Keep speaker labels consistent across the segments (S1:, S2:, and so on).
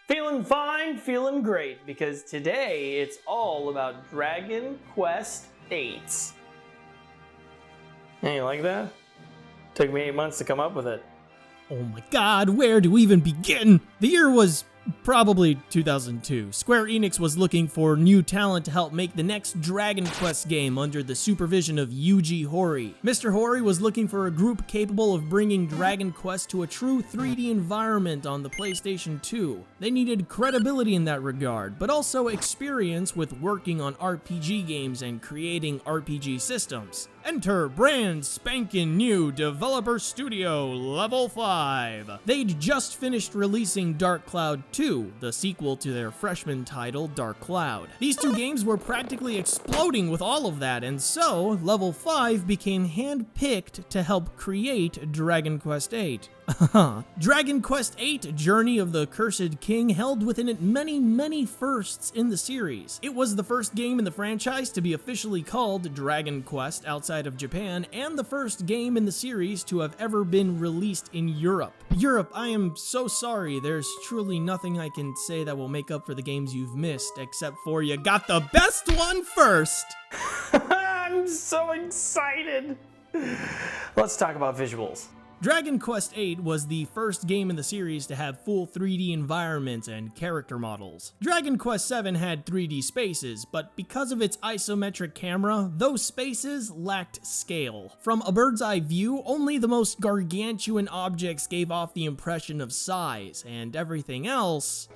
S1: Feeling fine, feeling great, because today it's all about Dragon Quest VIII. Hey, you like that? Took me 8 months to come up with it.
S2: Oh my god, where to even begin? The year was probably 2002. Square Enix was looking for new talent to help make the next Dragon Quest game under the supervision of Yuji Horii. Mr. Horii was looking for a group capable of bringing Dragon Quest to a true 3D environment on the PlayStation 2. They needed credibility in that regard, but also experience with working on RPG games and creating RPG systems. Enter brand spanking new developer studio Level 5. They'd just finished releasing Dark Cloud 2, the sequel to their freshman title Dark Cloud. These two games were practically exploding with all of that, and so Level 5 became handpicked to help create Dragon Quest VIII. Dragon Quest VIII Journey of the Cursed King held within it many firsts in the series. It was the first game in the franchise to be officially called Dragon Quest outside of Japan, and the first game in the series to have ever been released in Europe. Europe, I am so sorry, there's truly nothing I can say that will make up for the games you've missed, except for you got the best one first!
S1: I'm so excited! Let's talk about visuals.
S2: Dragon Quest VIII was the first game in the series to have full 3D environments and character models. Dragon Quest VII had 3D spaces, but because of its isometric camera, those spaces lacked scale. From a bird's eye view, only the most gargantuan objects gave off the impression of size, and everything else...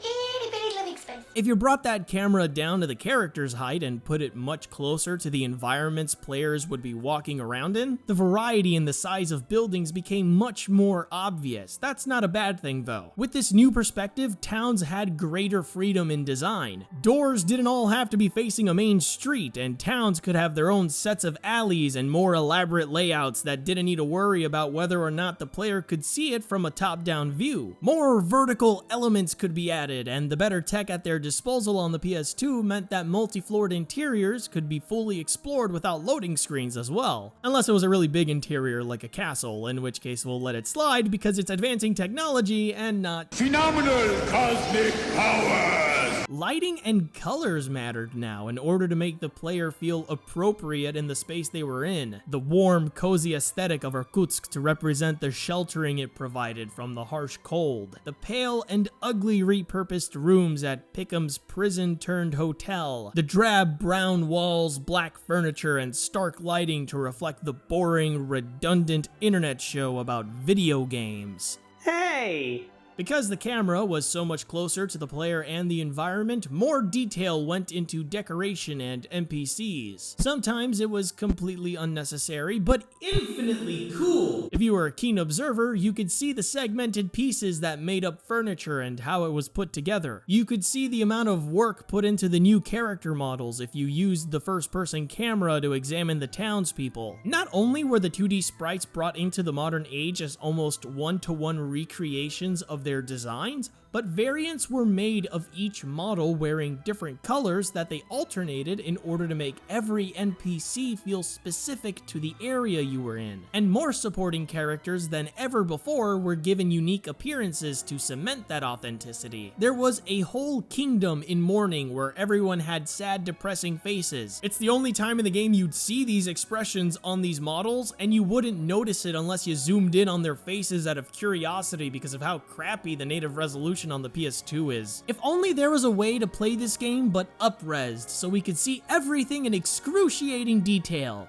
S2: If you brought that camera down to the character's height and put it much closer to the environments players would be walking around in, the variety in the size of buildings became much more obvious. That's not a bad thing though. With this new perspective, towns had greater freedom in design. Doors didn't all have to be facing a main street, and towns could have their own sets of alleys and more elaborate layouts that didn't need to worry about whether or not the player could see it from a top-down view. More vertical elements could be added, and the better tech at their disposal on the PS2 meant that multi-floored interiors could be fully explored without loading screens as well. Unless it was a really big interior like a castle, in which case we'll let it slide because it's advancing technology and not
S3: phenomenal cosmic powers!
S2: Lighting and colors mattered now in order to make the player feel appropriate in the space they were in. The warm, cozy aesthetic of Irkutsk to represent the sheltering it provided from the harsh cold. The pale and ugly repurposed rooms at Pickham's prison-turned-hotel. The drab brown walls, black furniture, and stark lighting to reflect the boring, redundant internet show about video games.
S1: Hey!
S2: Because the camera was so much closer to the player and the environment, more detail went into decoration and NPCs. Sometimes it was completely unnecessary, but infinitely cool. If you were a keen observer, you could see the segmented pieces that made up furniture and how it was put together. You could see the amount of work put into the new character models if you used the first-person camera to examine the townspeople. Not only were the 2D sprites brought into the modern age as almost one-to-one recreations of their designs, but variants were made of each model wearing different colors that they alternated in order to make every NPC feel specific to the area you were in. And more supporting characters than ever before were given unique appearances to cement that authenticity. There was a whole kingdom in mourning where everyone had sad, depressing faces. It's the only time in the game you'd see these expressions on these models, and you wouldn't notice it unless you zoomed in on their faces out of curiosity because of how crappy the native resolution on the PS2 is. If only there was a way to play this game but up-resed so we could see everything in excruciating detail.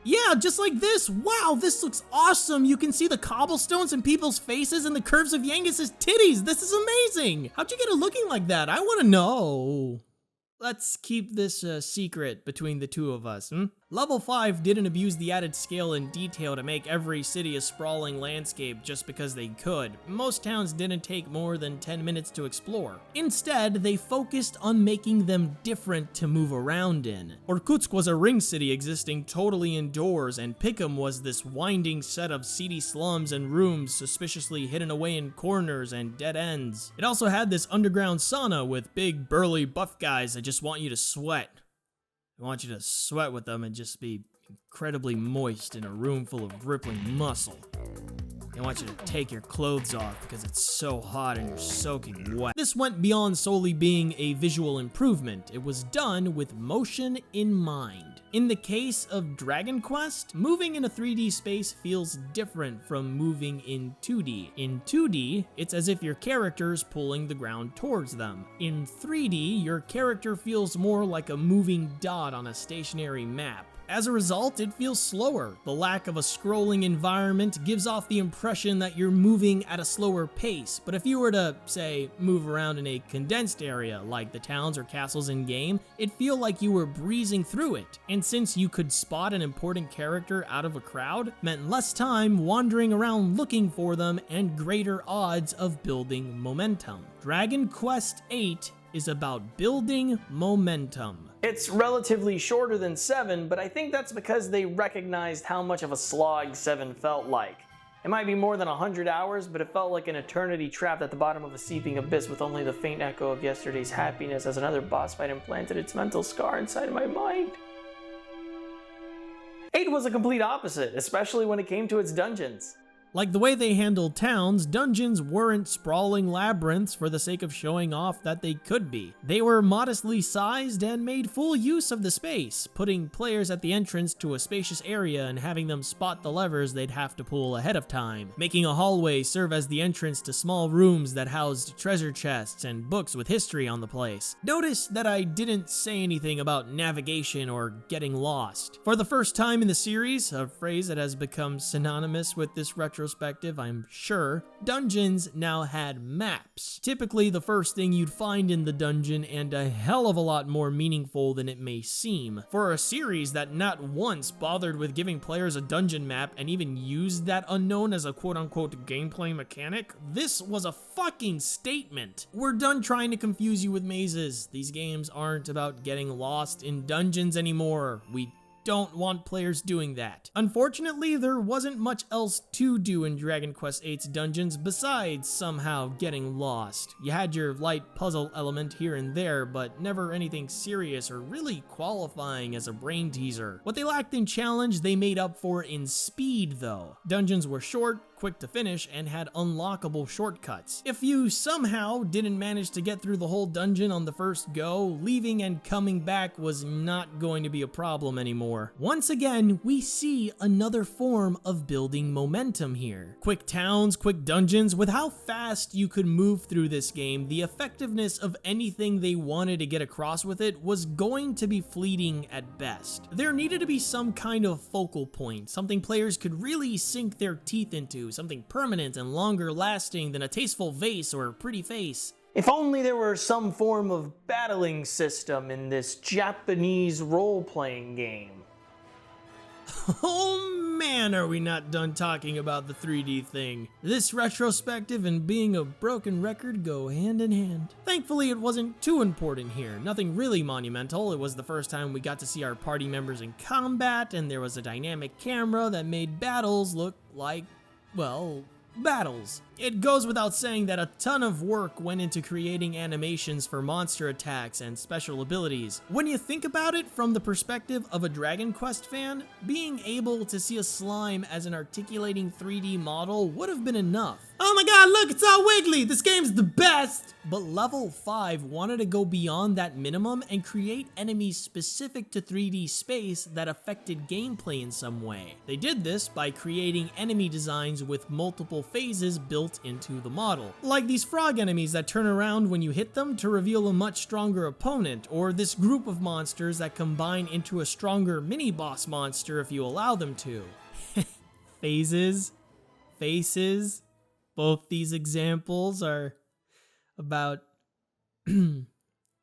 S2: Yeah, just like this. Wow, this looks awesome. You can see the cobblestones in people's faces and the curves of Yangus's titties. This is amazing. How'd you get it looking like that? I want to know. Let's keep this a secret between the two of us, Level 5 didn't abuse the added scale and detail to make every city a sprawling landscape just because they could. Most towns didn't take more than 10 minutes to explore. Instead, they focused on making them different to move around in. Irkutsk was a ring city existing totally indoors, and Pickham was this winding set of seedy slums and rooms suspiciously hidden away in corners and dead ends. It also had this underground sauna with big, burly, buff guys that just want you to sweat. I want you to sweat with them and just be incredibly moist in a room full of rippling muscle. They want you to take your clothes off because it's so hot and you're soaking wet. This went beyond solely being a visual improvement. It was done with motion in mind. In the case of Dragon Quest, moving in a 3D space feels different from moving in 2D. In 2D, it's as if your character's pulling the ground towards them. In 3D, your character feels more like a moving dot on a stationary map. As a result, it feels slower. The lack of a scrolling environment gives off the impression that you're moving at a slower pace, but if you were to, say, move around in a condensed area, like the towns or castles in-game, it'd feel like you were breezing through it. And since you could spot an important character out of a crowd, meant less time wandering around looking for them and greater odds of building momentum. Dragon Quest VIII is about building momentum.
S1: It's relatively shorter than 7, but I think that's because they recognized how much of a slog 7 felt like. It might be more than 100 hours, but it felt like an eternity trapped at the bottom of a seeping abyss with only the faint echo of yesterday's happiness as another boss fight implanted its mental scar inside my mind. 8 was a complete opposite, especially when it came to its dungeons.
S2: Like the way they handled towns, dungeons weren't sprawling labyrinths for the sake of showing off that they could be. They were modestly sized and made full use of the space, putting players at the entrance to a spacious area and having them spot the levers they'd have to pull ahead of time, making a hallway serve as the entrance to small rooms that housed treasure chests and books with history on the place. Notice that I didn't say anything about navigation or getting lost. For the first time in the series, a phrase that has become synonymous with this retrospective, I'm sure, dungeons now had maps. Typically the first thing you'd find in the dungeon, and a hell of a lot more meaningful than it may seem. For a series that not once bothered with giving players a dungeon map and even used that unknown as a quote-unquote gameplay mechanic, this was a fucking statement. We're done trying to confuse you with mazes. These games aren't about getting lost in dungeons anymore. We don't want players doing that. Unfortunately, there wasn't much else to do in Dragon Quest VIII's dungeons besides somehow getting lost. You had your light puzzle element here and there, but never anything serious or really qualifying as a brain teaser. What they lacked in challenge, they made up for in speed though. Dungeons were short, quick to finish, and had unlockable shortcuts. If you somehow didn't manage to get through the whole dungeon on the first go, leaving and coming back was not going to be a problem anymore. Once again, we see another form of building momentum here. Quick towns, quick dungeons. With how fast you could move through this game, the effectiveness of anything they wanted to get across with it was going to be fleeting at best. There needed to be some kind of focal point, something players could really sink their teeth into, something permanent and longer lasting than a tasteful vase or a pretty face.
S1: If only there were some form of battling system in this Japanese role-playing game.
S2: Oh man, are we not done talking about the 3D thing. This retrospective and being a broken record go hand in hand. Thankfully, it wasn't too important here. Nothing really monumental. It was the first time we got to see our party members in combat, and there was a dynamic camera that made battles look like, well, battles. It goes without saying that a ton of work went into creating animations for monster attacks and special abilities. When you think about it from the perspective of a Dragon Quest fan, being able to see a slime as an articulating 3D model would have been enough. Oh my god, look, it's all wiggly! This game's the best! But Level 5 wanted to go beyond that minimum and create enemies specific to 3D space that affected gameplay in some way. They did this by creating enemy designs with multiple phases built into the model. Like these frog enemies that turn around when you hit them to reveal a much stronger opponent, or this group of monsters that combine into a stronger mini-boss monster if you allow them to. Phases, faces, both these examples are about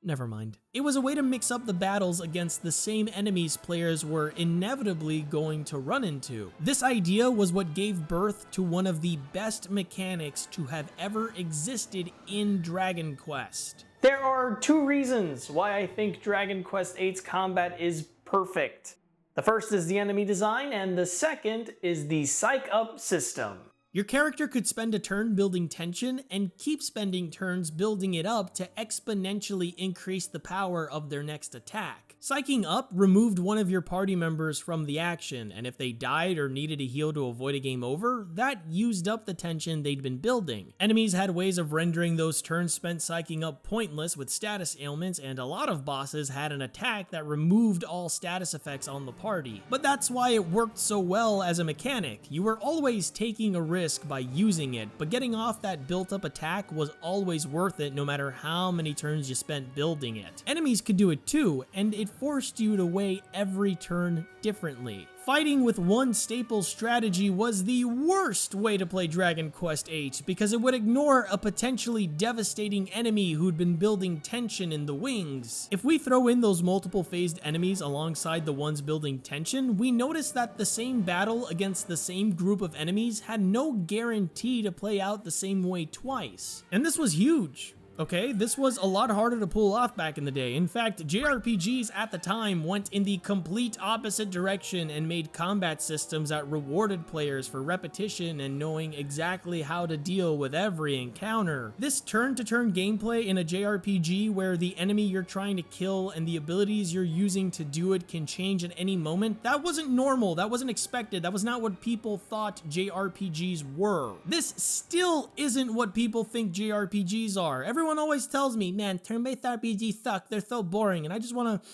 S2: never mind. It was a way to mix up the battles against the same enemies players were inevitably going to run into. This idea was what gave birth to one of the best mechanics to have ever existed in Dragon Quest.
S1: There are 2 reasons why I think Dragon Quest VIII's combat is perfect. The first is the enemy design, and the second is the Psych Up system.
S2: Your character could spend a turn building tension and keep spending turns building it up to exponentially increase the power of their next attack. Psyching up removed one of your party members from the action, and if they died or needed a heal to avoid a game over, that used up the tension they'd been building. Enemies had ways of rendering those turns spent psyching up pointless with status ailments, and a lot of bosses had an attack that removed all status effects on the party. But that's why it worked so well as a mechanic. You were always taking a risk by using it, but getting off that built-up attack was always worth it no matter how many turns you spent building it. Enemies could do it too, and it forced you to weigh every turn differently. Fighting with one staple strategy was the worst way to play Dragon Quest VIII because it would ignore a potentially devastating enemy who'd been building tension in the wings. If we throw in those multiple phased enemies alongside the ones building tension, we notice that the same battle against the same group of enemies had no guarantee to play out the same way twice. And this was huge. Okay, this was a lot harder to pull off back in the day. In fact, JRPGs at the time went in the complete opposite direction and made combat systems that rewarded players for repetition and knowing exactly how to deal with every encounter. This turn-to-turn gameplay in a JRPG where the enemy you're trying to kill and the abilities you're using to do it can change at any moment, that wasn't normal, that wasn't expected, that was not what people thought JRPGs were. This still isn't what people think JRPGs are. Everyone always tells me, man, turn-based RPGs suck, they're so boring, and I just want to...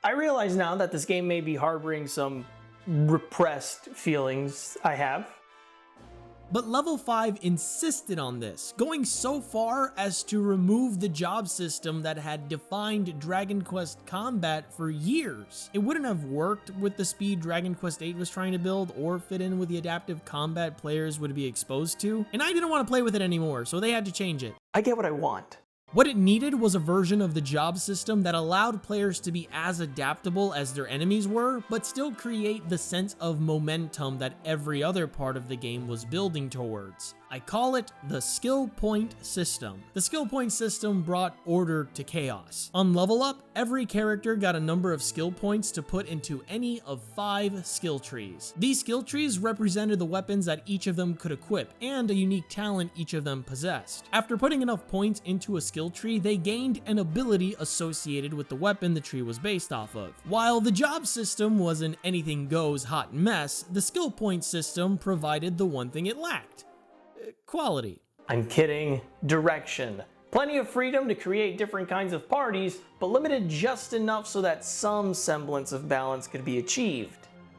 S1: I realize now that this game may be harboring some repressed feelings I have.
S2: But Level 5 insisted on this, going so far as to remove the job system that had defined Dragon Quest combat for years. It wouldn't have worked with the speed Dragon Quest VIII was trying to build or fit in with the adaptive combat players would be exposed to, and I didn't want to play with it anymore, so they had to change it.
S1: I get what I want.
S2: What it needed was a version of the job system that allowed players to be as adaptable as their enemies were, but still create the sense of momentum that every other part of the game was building towards. I call it the skill point system. The skill point system brought order to chaos. On Level Up, every character got a number of skill points to put into any of 5 skill trees. These skill trees represented the weapons that each of them could equip and a unique talent each of them possessed. After putting enough points into a skill tree, they gained an ability associated with the weapon the tree was based off of. While the job system was an anything goes hot mess, the skill point system provided the one thing it lacked: quality.
S1: I'm kidding. Direction. Plenty of freedom to create different kinds of parties, but limited just enough so that some semblance of balance could be achieved.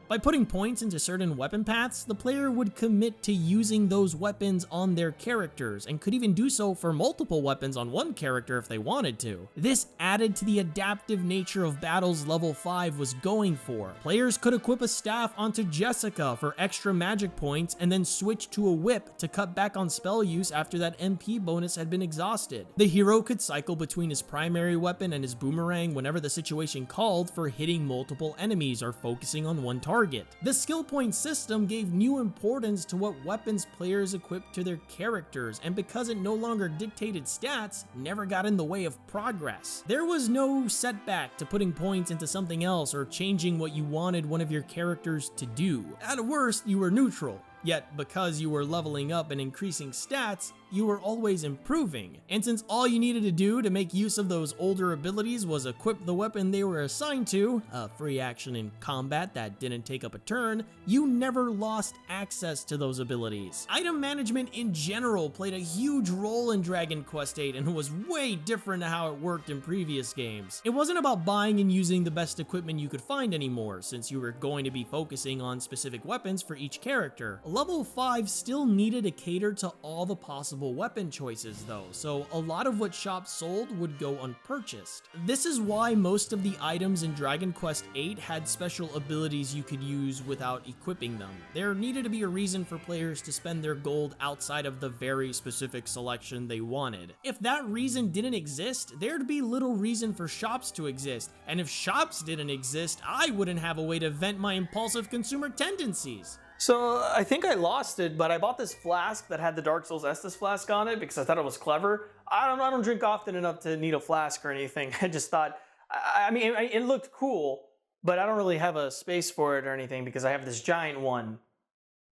S2: By putting points into certain weapon paths, the player would commit to using those weapons on their characters, and could even do so for multiple weapons on one character if they wanted to. This added to the adaptive nature of battles Level 5 was going for. Players could equip a staff onto Jessica for extra magic points, and then switch to a whip to cut back on spell use after that MP bonus had been exhausted. The hero could cycle between his primary weapon and his boomerang whenever the situation called for hitting multiple enemies or focusing on one target. The skill point system gave new importance to what weapons players equipped to their characters, and because it no longer dictated stats, never got in the way of progress. There was no setback to putting points into something else or changing what you wanted one of your characters to do. At worst, you were neutral. Yet, because you were leveling up and increasing stats, you were always improving. And since all you needed to do to make use of those older abilities was equip the weapon they were assigned to, a free action in combat that didn't take up a turn, you never lost access to those abilities. Item management in general played a huge role in Dragon Quest VIII and was way different to how it worked in previous games. It wasn't about buying and using the best equipment you could find anymore, since you were going to be focusing on specific weapons for each character. Level 5 still needed to cater to all the possible weapon choices though, so a lot of what shops sold would go unpurchased. This is why most of the items in Dragon Quest VIII had special abilities you could use without equipping them. There needed to be a reason for players to spend their gold outside of the very specific selection they wanted. If that reason didn't exist, there'd be little reason for shops to exist, and if shops didn't exist, I wouldn't have a way to vent my impulsive consumer tendencies.
S1: So I think I lost it, but I bought this flask that had the Dark Souls Estus flask on it because I thought it was clever. I don't drink often enough to need a flask or anything. I just thought, I mean, it looked cool, but I don't really have a space for it or anything because I have this giant one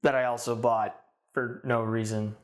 S1: that I also bought for no reason.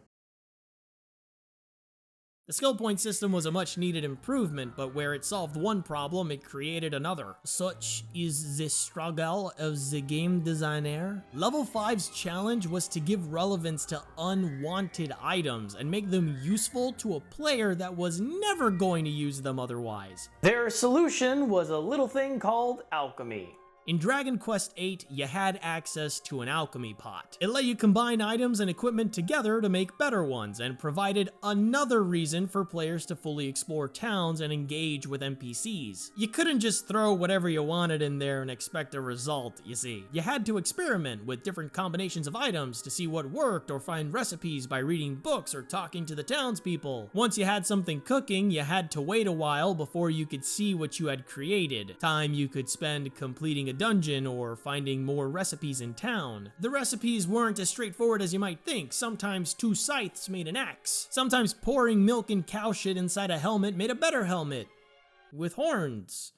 S2: The skill point system was a much needed improvement, but where it solved one problem, it created another. Such is the struggle of the game designer. Level 5's challenge was to give relevance to unwanted items and make them useful to a player that was never going to use them otherwise.
S1: Their solution was a little thing called Alchemy.
S2: In Dragon Quest VIII, you had access to an alchemy pot. It let you combine items and equipment together to make better ones, and provided another reason for players to fully explore towns and engage with NPCs. You couldn't just throw whatever you wanted in there and expect a result, you see. You had to experiment with different combinations of items to see what worked, or find recipes by reading books or talking to the townspeople. Once you had something cooking, you had to wait a while before you could see what you had created. Time you could spend completing a dungeon or finding more recipes in town. The recipes weren't as straightforward as you might think. Sometimes 2 scythes made an axe. Sometimes pouring milk and cow shit inside a helmet made a better helmet. With horns.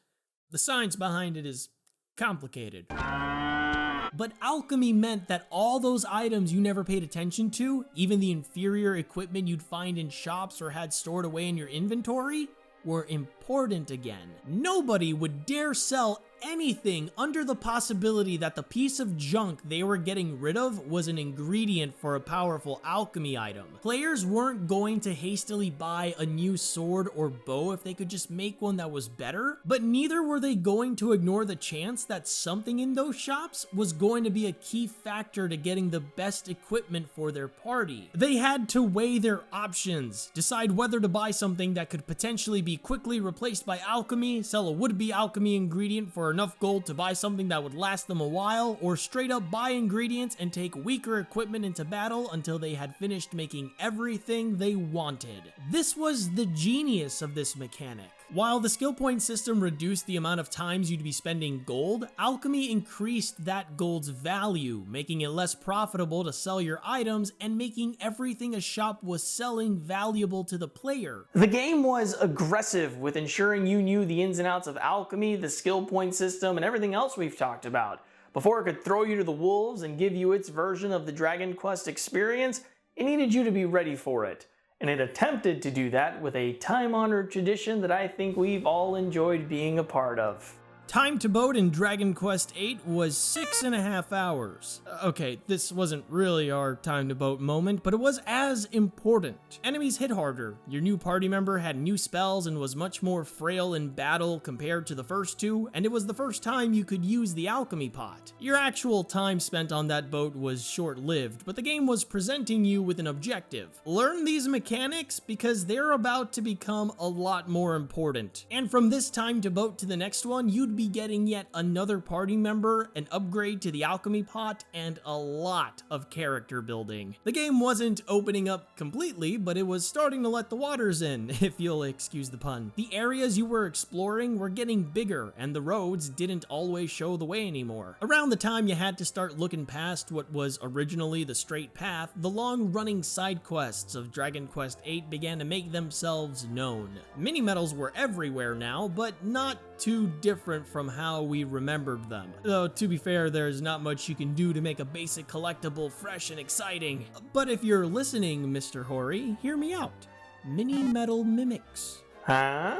S2: The science behind it is complicated. But alchemy meant that all those items you never paid attention to, even the inferior equipment you'd find in shops or had stored away in your inventory, were important again. Nobody would dare sell anything under the possibility that the piece of junk they were getting rid of was an ingredient for a powerful alchemy item. Players weren't going to hastily buy a new sword or bow if they could just make one that was better, but neither were they going to ignore the chance that something in those shops was going to be a key factor to getting the best equipment for their party. They had to weigh their options, decide whether to buy something that could potentially be quickly replaced by alchemy, sell a would-be alchemy ingredient for enough gold to buy something that would last them a while, or straight up buy ingredients and take weaker equipment into battle until they had finished making everything they wanted. This was the genius of this mechanic. While the skill point system reduced the amount of times you'd be spending gold, alchemy increased that gold's value, making it less profitable to sell your items and making everything a shop was selling valuable to the player.
S1: The game was aggressive with ensuring you knew the ins and outs of alchemy, the skill point system, and everything else we've talked about. Before it could throw you to the wolves and give you its version of the Dragon Quest experience, it needed you to be ready for it. And it attempted to do that with a time-honored tradition that I think we've all enjoyed being a part of.
S2: Time to boat in Dragon Quest VIII was 6.5 hours. Okay, this wasn't really our time to boat moment, but it was as important. Enemies hit harder, your new party member had new spells and was much more frail in battle compared to the first two, and it was the first time you could use the alchemy pot. Your actual time spent on that boat was short-lived, but the game was presenting you with an objective. Learn these mechanics because they're about to become a lot more important. And from this time to boat to the next one, you'd be getting yet another party member, an upgrade to the alchemy pot, and a lot of character building. The game wasn't opening up completely, but it was starting to let the waters in, if you'll excuse the pun. The areas you were exploring were getting bigger, and the roads didn't always show the way anymore. Around the time you had to start looking past what was originally the straight path, the long-running side quests of Dragon Quest VIII began to make themselves known. Mini-medals were everywhere now, but not too different from how we remembered them. Though, to be fair, there's not much you can do to make a basic collectible fresh and exciting. But if you're listening, Mr. Hori, hear me out. Mini-medal mimics.
S1: Huh?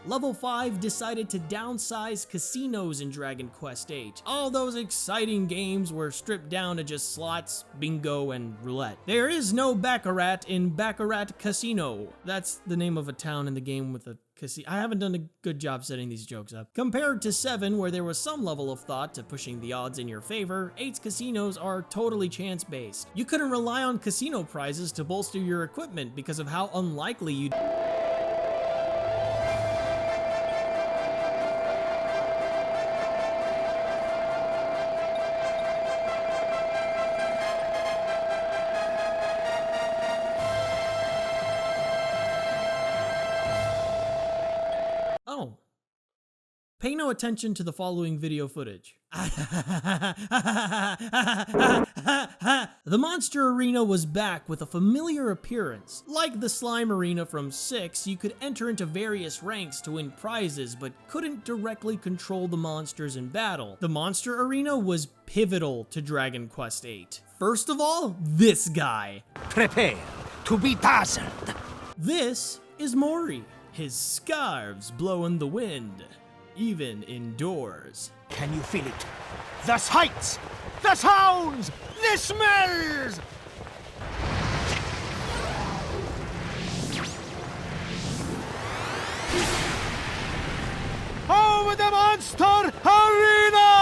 S2: Level 5 decided to downsize casinos in Dragon Quest VIII. All those exciting games were stripped down to just slots, bingo, and roulette. There is no Baccarat in Baccarat Casino. That's the name of a town in the game with a casino. I haven't done a good job setting these jokes up. Compared to 7, where there was some level of thought to pushing the odds in your favor, 8's casinos are totally chance-based. You couldn't rely on casino prizes to bolster your equipment because of how unlikely you'd... Pay no attention to the following video footage. The monster arena was back with a familiar appearance. Like the slime arena from 6, you could enter into various ranks to win prizes, but couldn't directly control the monsters in battle. The monster arena was pivotal to Dragon Quest VIII. First of all, this guy.
S4: Prepare to be dazzled.
S2: This is Mori. His scarves blow in the wind, even indoors.
S4: Can you feel it? The sights, the sounds, the smells! Over the monster arena!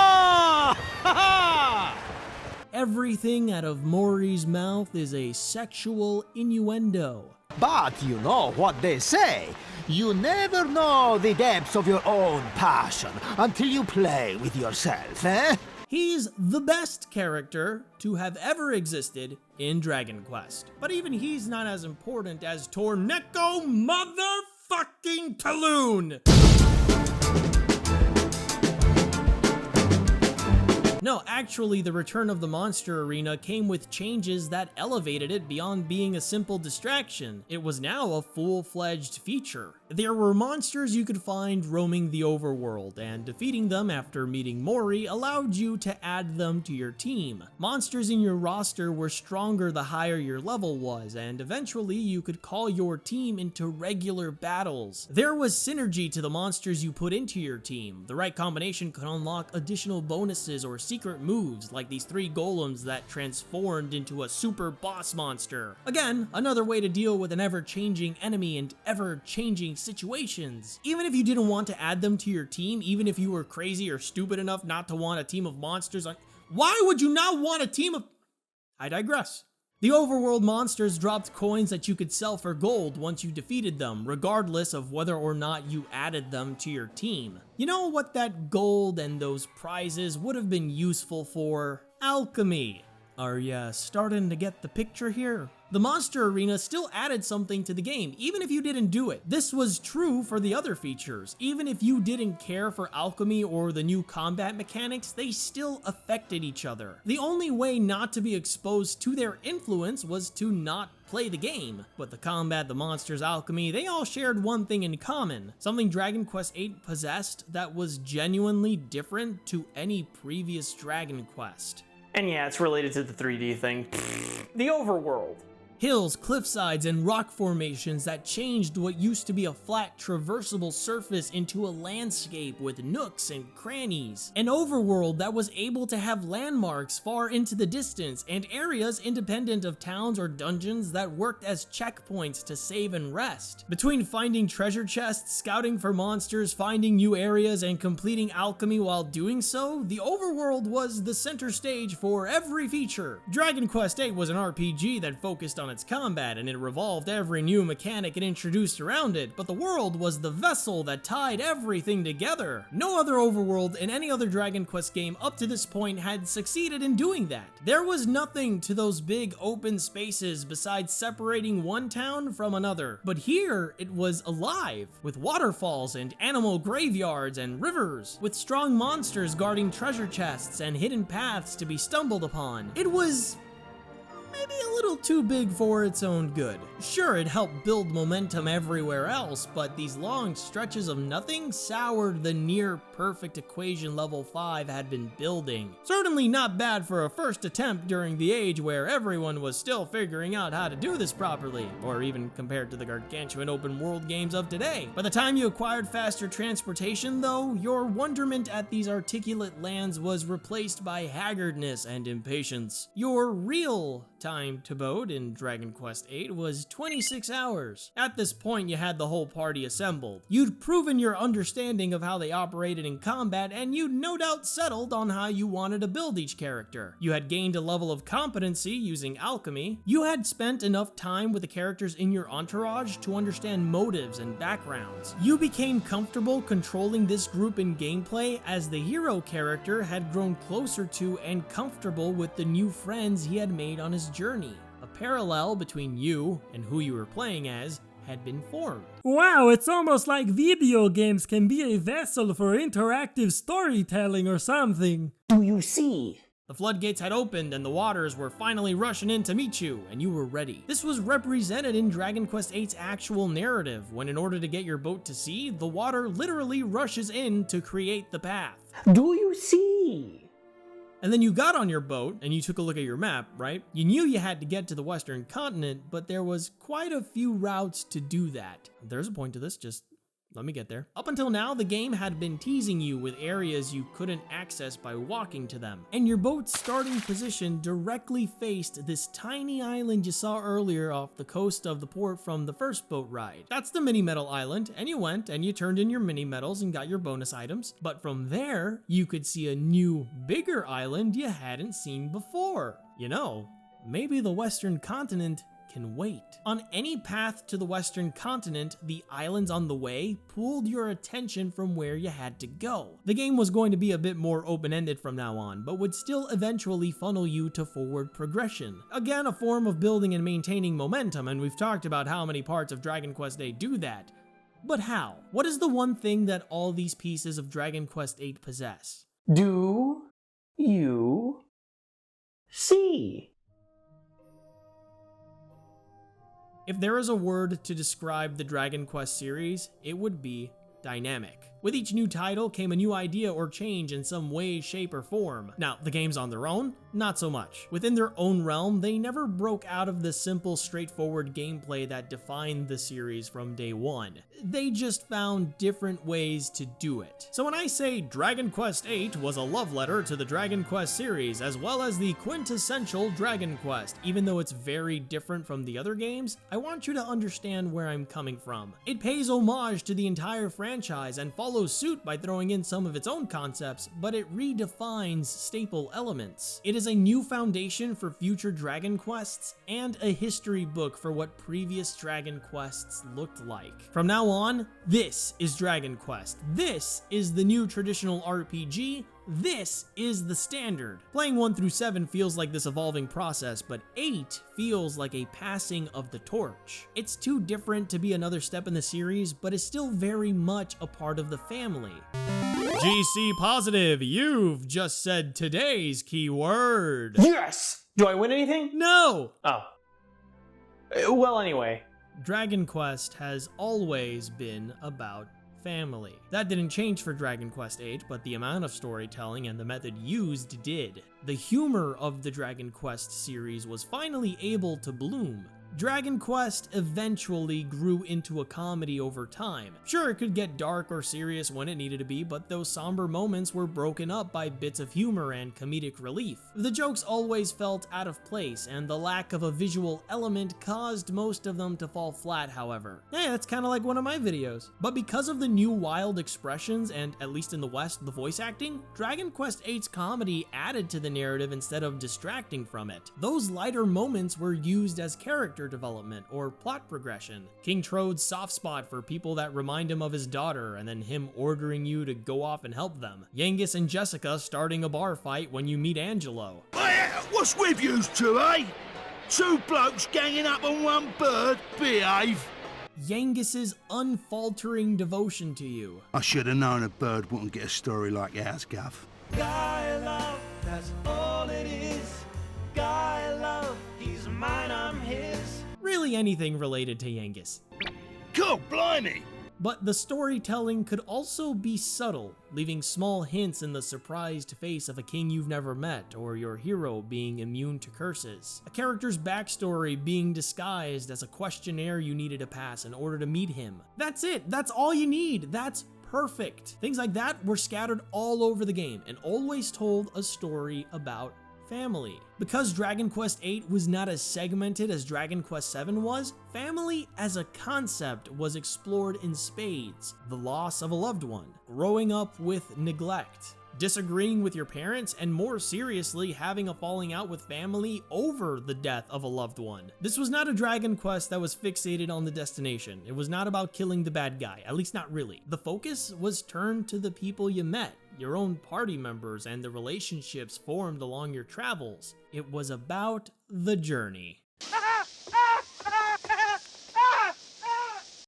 S2: Everything out of Mori's mouth is a sexual innuendo.
S4: But you know what they say. You never know the depths of your own passion until you play with yourself, eh?
S2: He's the best character to have ever existed in Dragon Quest. But even he's not as important as Torneko motherfucking Taloon! No, actually, the return of the monster arena came with changes that elevated it beyond being a simple distraction. It was now a full-fledged feature. There were monsters you could find roaming the overworld, and defeating them after meeting Mori allowed you to add them to your team. Monsters in your roster were stronger the higher your level was, and eventually you could call your team into regular battles. There was synergy to the monsters you put into your team. The right combination could unlock additional bonuses or secret moves, like these 3 golems that transformed into a super boss monster. Again, another way to deal with an ever-changing enemy and ever-changing situations. Even if you didn't want to add them to your team, even if you were crazy or stupid enough not to want a team of monsters, why would you not want a team of... I digress. The overworld monsters dropped coins that you could sell for gold once you defeated them, regardless of whether or not you added them to your team. You know what that gold and those prizes would have been useful for? Alchemy. Are ya starting to get the picture here? The monster arena still added something to the game, even if you didn't do it. This was true for the other features. Even if you didn't care for alchemy or the new combat mechanics, they still affected each other. The only way not to be exposed to their influence was to not play the game. But the combat, the monsters, alchemy, they all shared one thing in common. Something Dragon Quest VIII possessed that was genuinely different to any previous Dragon Quest.
S1: And yeah, it's related to the 3D thing. The overworld.
S2: Hills, cliffsides, and rock formations that changed what used to be a flat, traversable surface into a landscape with nooks and crannies. An overworld that was able to have landmarks far into the distance, and areas independent of towns or dungeons that worked as checkpoints to save and rest. Between finding treasure chests, scouting for monsters, finding new areas, and completing alchemy while doing so, the overworld was the center stage for every feature. Dragon Quest VIII was an RPG that focused on its combat, and it revolved every new mechanic it introduced around it, but the world was the vessel that tied everything together. No other overworld in any other Dragon Quest game up to this point had succeeded in doing that. There was nothing to those big open spaces besides separating one town from another, but here it was alive, with waterfalls and animal graveyards and rivers, with strong monsters guarding treasure chests and hidden paths to be stumbled upon. It was maybe a little too big for its own good. Sure, it helped build momentum everywhere else, but these long stretches of nothing soured the near-perfect equation level 5 had been building. Certainly not bad for a first attempt during the age where everyone was still figuring out how to do this properly, or even compared to the gargantuan open-world games of today. By the time you acquired faster transportation, though, your wonderment at these articulate lands was replaced by haggardness and impatience. Your real time to boat in Dragon Quest VIII was 26 hours. At this point, you had the whole party assembled. You'd proven your understanding of how they operated in combat, and you'd no doubt settled on how you wanted to build each character. You had gained a level of competency using alchemy. You had spent enough time with the characters in your entourage to understand motives and backgrounds. You became comfortable controlling this group in gameplay as the hero character had grown closer to and comfortable with the new friends he had made on his journey. A parallel between you and who you were playing as had been formed.
S5: Wow, it's almost like video games can be a vessel for interactive storytelling or something.
S1: Do you see?
S2: The floodgates had opened and the waters were finally rushing in to meet you, and you were ready. This was represented in Dragon Quest VIII's actual narrative, when in order to get your boat to sea, the water literally rushes in to create the path.
S1: Do you see?
S2: And then you got on your boat and you took a look at your map, right? You knew you had to get to the western continent, but there was quite a few routes to do that. There's a point to this, just let me get there. Up until now, the game had been teasing you with areas you couldn't access by walking to them. And your boat's starting position directly faced this tiny island you saw earlier off the coast of the port from the first boat ride. That's the mini medal island, and you went and you turned in your mini medals and got your bonus items. But from there, you could see a new, bigger island you hadn't seen before. You know, maybe the western continent can wait. On any path to the western continent, the islands on the way pulled your attention from where you had to go. The game was going to be a bit more open-ended from now on, but would still eventually funnel you to forward progression. Again, a form of building and maintaining momentum, and we've talked about how many parts of Dragon Quest VIII do that. But how? What is the one thing that all these pieces of Dragon Quest VIII possess?
S1: Do you see?
S2: If there is a word to describe the Dragon Quest series, it would be dynamic. With each new title came a new idea or change in some way, shape, or form. Now, the games on their own, not so much. Within their own realm, they never broke out of the simple, straightforward gameplay that defined the series from day one. They just found different ways to do it. So when I say Dragon Quest VIII was a love letter to the Dragon Quest series, as well as the quintessential Dragon Quest, even though it's very different from the other games, I want you to understand where I'm coming from. It pays homage to the entire franchise and follows suit by throwing in some of its own concepts, but it redefines staple elements. It is a new foundation for future Dragon Quests and a history book for what previous Dragon Quests looked like. From now on, this is Dragon Quest. This is the new traditional RPG. This is the standard. Playing 1 through 7 feels like this evolving process, but 8 feels like a passing of the torch. It's too different to be another step in the series, but is still very much a part of the family. GC Positive, you've just said today's keyword.
S1: Yes! Do I win anything?
S2: No!
S1: Oh. Well, anyway.
S2: Dragon Quest has always been about family. That didn't change for Dragon Quest VIII, but the amount of storytelling and the method used did. The humor of the Dragon Quest series was finally able to bloom. Dragon Quest eventually grew into a comedy over time. Sure, it could get dark or serious when it needed to be, but those somber moments were broken up by bits of humor and comedic relief. The jokes always felt out of place, and the lack of a visual element caused most of them to fall flat, however. Hey, that's kinda like one of my videos. But because of the new wild expressions, and at least in the West, the voice acting, Dragon Quest VIII's comedy added to the narrative instead of distracting from it. Those lighter moments were used as character development or plot progression. King Trode's soft spot for people that remind him of his daughter and then him ordering you to go off and help them. Yangus and Jessica starting a bar fight when you meet Angelo.
S4: Hey, what's with you two, eh? Two blokes ganging up on one bird? Behave.
S2: Yangus's unfaltering devotion to you.
S6: I should have known a bird wouldn't get a story like ours, Gov.
S7: Guy love, that's all it is. Guy love, he's mine, I'm his.
S2: Really anything related to Yangus.
S6: God blimey!
S2: But the storytelling could also be subtle, leaving small hints in the surprised face of a king you've never met, or your hero being immune to curses. A character's backstory being disguised as a questionnaire you needed to pass in order to meet him. That's it, that's all you need, that's perfect. Things like that were scattered all over the game, and always told a story about family. Because Dragon Quest VIII was not as segmented as Dragon Quest VII was, family as a concept was explored in spades. The loss of a loved one, growing up with neglect, disagreeing with your parents, and more seriously, having a falling out with family over the death of a loved one. This was not a Dragon Quest that was fixated on the destination. It was not about killing the bad guy, at least not really. The focus was turned to the people you met, your own party members, and the relationships formed along your travels. It was about the journey.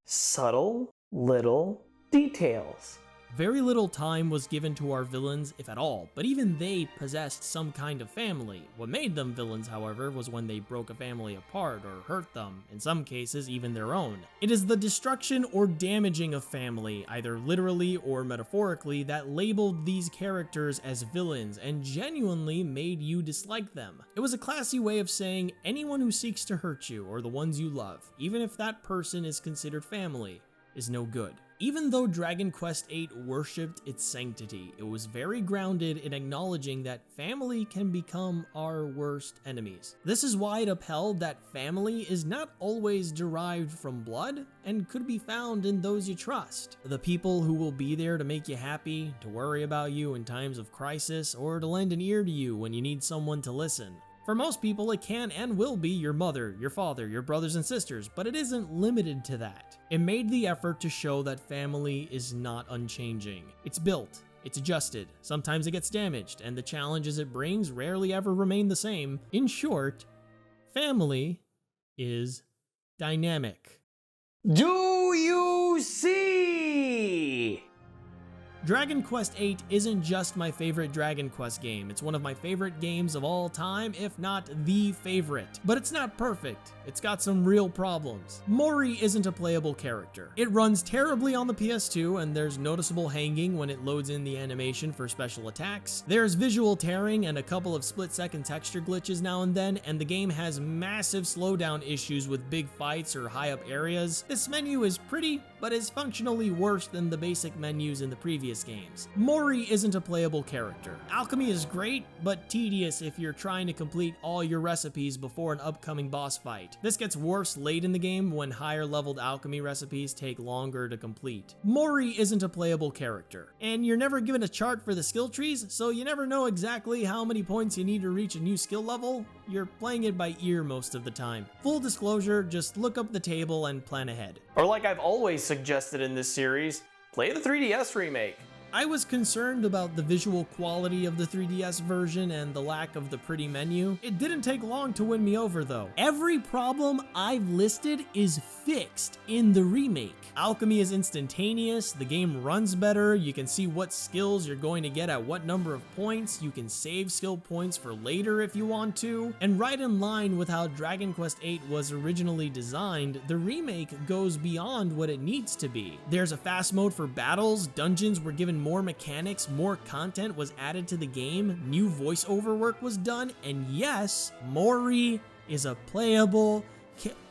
S1: Subtle little details.
S2: Very little time was given to our villains, if at all, but even they possessed some kind of family. What made them villains, however, was when they broke a family apart or hurt them, in some cases even their own. It is the destruction or damaging of family, either literally or metaphorically, that labeled these characters as villains and genuinely made you dislike them. It was a classy way of saying anyone who seeks to hurt you or the ones you love, even if that person is considered family, is no good. Even though Dragon Quest VIII worshipped its sanctity, it was very grounded in acknowledging that family can become our worst enemies. This is why it upheld that family is not always derived from blood and could be found in those you trust. The people who will be there to make you happy, to worry about you in times of crisis, or to lend an ear to you when you need someone to listen. For most people, it can and will be your mother, your father, your brothers and sisters, but it isn't limited to that. It made the effort to show that family is not unchanging. It's built, it's adjusted, sometimes it gets damaged, and the challenges it brings rarely ever remain the same. In short, family is dynamic.
S1: Do you see?
S2: Dragon Quest VIII isn't just my favorite Dragon Quest game, it's one of my favorite games of all time, if not the favorite. But it's not perfect, it's got some real problems. Mori isn't a playable character. It runs terribly on the PS2 and there's noticeable hanging when it loads in the animation for special attacks. There's visual tearing and a couple of split-second texture glitches now and then, and the game has massive slowdown issues with big fights or high-up areas. This menu is pretty, but is functionally worse than the basic menus in the previous games. Mori isn't a playable character. Alchemy is great, but tedious if you're trying to complete all your recipes before an upcoming boss fight. This gets worse late in the game when higher leveled alchemy recipes take longer to complete. Mori isn't a playable character, and you're never given a chart for the skill trees, so you never know exactly how many points you need to reach a new skill level. You're playing it by ear most of the time. Full disclosure, just look up the table and plan ahead.
S1: Or like I've always suggested in this series, play the 3DS remake.
S2: I was concerned about the visual quality of the 3DS version and the lack of the pretty menu. It didn't take long to win me over though. Every problem I've listed is fixed in the remake. Alchemy is instantaneous, the game runs better, you can see what skills you're going to get at what number of points, you can save skill points for later if you want to, and right in line with how Dragon Quest VIII was originally designed, the remake goes beyond what it needs to be. There's a fast mode for battles, dungeons were given more mechanics, more content was added to the game, new voiceover work was done, and yes, Mori is a playable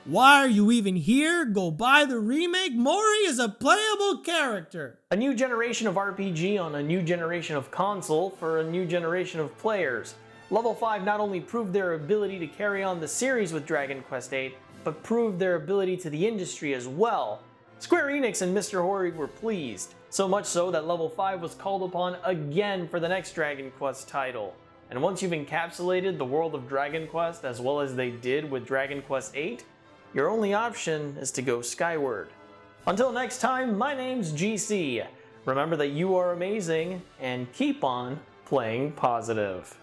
S2: Why are you even here? Go buy the remake. Mori is a playable character.
S1: A new generation of RPG on a new generation of console for a new generation of players. Level 5 not only proved their ability to carry on the series with Dragon Quest VIII, but proved their ability to the industry as well. Square Enix and Mr. Hori were pleased, so much so that Level 5 was called upon again for the next Dragon Quest title. And once you've encapsulated the world of Dragon Quest as well as they did with Dragon Quest VIII, your only option is to go skyward. Until next time, my name's GC. Remember that you are amazing, and keep on playing positive.